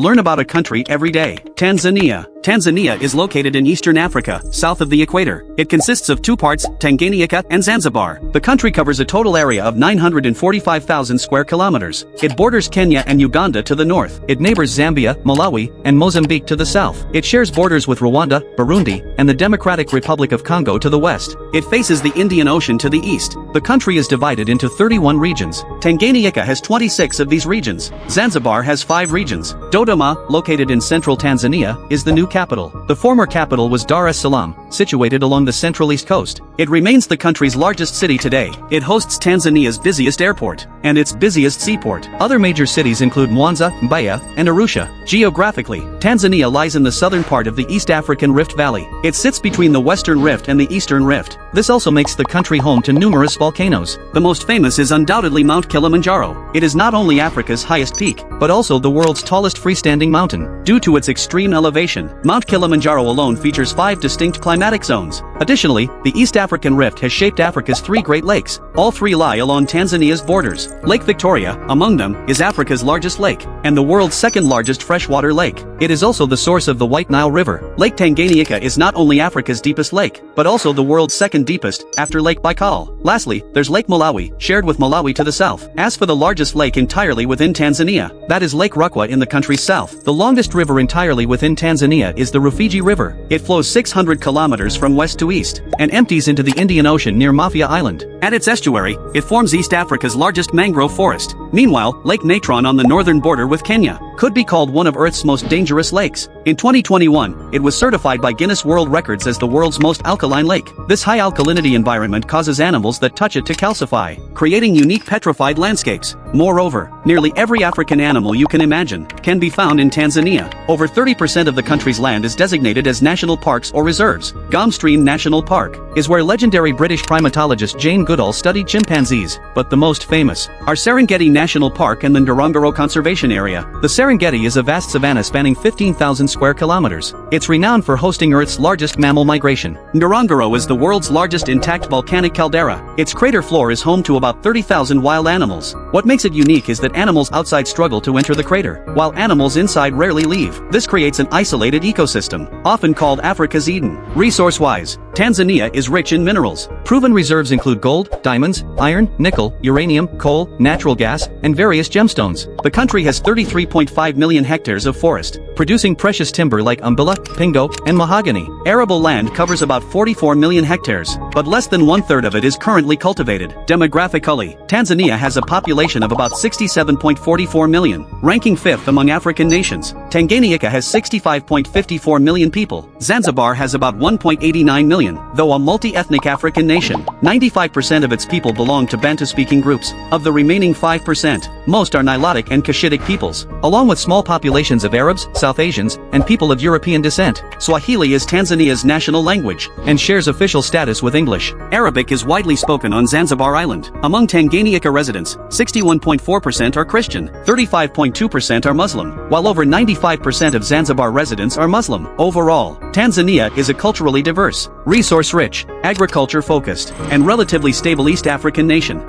Learn about a country every day. Tanzania. Tanzania is located in eastern Africa, south of the equator. It consists of two parts, Tanganyika and Zanzibar. The country covers a total area of 945,000 square kilometers. It borders Kenya and Uganda to the north. It neighbors Zambia, Malawi, and Mozambique to the south. It shares borders with Rwanda, Burundi, and the Democratic Republic of Congo to the west. It faces the Indian Ocean to the east. The country is divided into 31 regions. Tanganyika has 26 of these regions. Zanzibar has 5 regions. Dodoma, located in central Tanzania, is the new capital. The former capital was Dar es Salaam, situated along the central east coast. It remains the country's largest city today. It hosts Tanzania's busiest airport and its busiest seaport. Other major cities include Mwanza, Mbeya, and Arusha. Geographically, Tanzania lies in the southern part of the East African Rift Valley. It sits between the Western Rift and the Eastern Rift. This also makes the country home to numerous volcanoes. The most famous is undoubtedly Mount Kilimanjaro. It is not only Africa's highest peak, but also the world's tallest freestanding mountain. Due to its extreme elevation, Mount Kilimanjaro alone features 5 distinct climatic zones. Additionally, the East African Rift has shaped Africa's 3 Great Lakes. All 3 lie along Tanzania's borders. Lake Victoria, among them, is Africa's largest lake, and the world's second largest freshwater lake. It is also the source of the White Nile River. Lake Tanganyika is not only Africa's deepest lake, but also the world's second deepest, after Lake Baikal. Lastly, there's Lake Malawi, shared with Malawi to the south. As for the largest lake entirely within Tanzania, that is Lake Rukwa in the country's south. The longest river entirely within Tanzania is the Rufiji River. It flows 600 kilometers from west to east, and empties into the Indian Ocean near Mafia Island. At its estuary, it forms East Africa's largest mangrove forest. Meanwhile, Lake Natron on the northern border with Kenya could be called one of Earth's most dangerous lakes. In 2021, it was certified by Guinness World Records as the world's most alkaline lake. This high alkalinity environment causes animals that touch it to calcify, creating unique petrified landscapes. Moreover, nearly every African animal you can imagine can be found in Tanzania. Over 30% of the country's land is designated as national parks or reserves. Gumstream National Park is where legendary British primatologist Jane Goodall studied chimpanzees, but the most famous are Serengeti National Park and the Ngorongoro Conservation Area. The Serengeti is a vast savanna spanning 15,000 square kilometers. It's renowned for hosting Earth's largest mammal migration. Ngorongoro is the world's largest intact volcanic caldera. Its crater floor is home to about 30,000 wild animals. What makes it unique is that animals outside struggle to enter the crater, while animals inside rarely leave. This creates an isolated ecosystem, often called Africa's Eden. Resource-wise, Tanzania is rich in minerals. Proven reserves include gold, diamonds, iron, nickel, uranium, coal, natural gas, and various gemstones. The country has 33.5 million hectares of forest, producing precious timber like umbilla, pingo, and mahogany. Arable land covers about 44 million hectares, but less than 1/3 of it is currently cultivated. Demographically, Tanzania has a population of about 67.44 million, ranking 5th among African nations. Tanganyika has 65.54 million people. Zanzibar has about 1.89 million, though a multi-ethnic African nation. 95% of its people belong to Bantu-speaking groups. Of the remaining 5%, most are Nilotic and Cushitic peoples, along with small populations of Arabs, South Asians, and people of European descent. Swahili is Tanzania's national language, and shares official status with English. Arabic is widely spoken on Zanzibar Island. Among Tanganyika residents, 61.4% are Christian, 35.2% are Muslim, while over 95% of Zanzibar residents are Muslim. Overall, Tanzania is a culturally diverse, resource-rich, agriculture-focused, and relatively stable East African nation.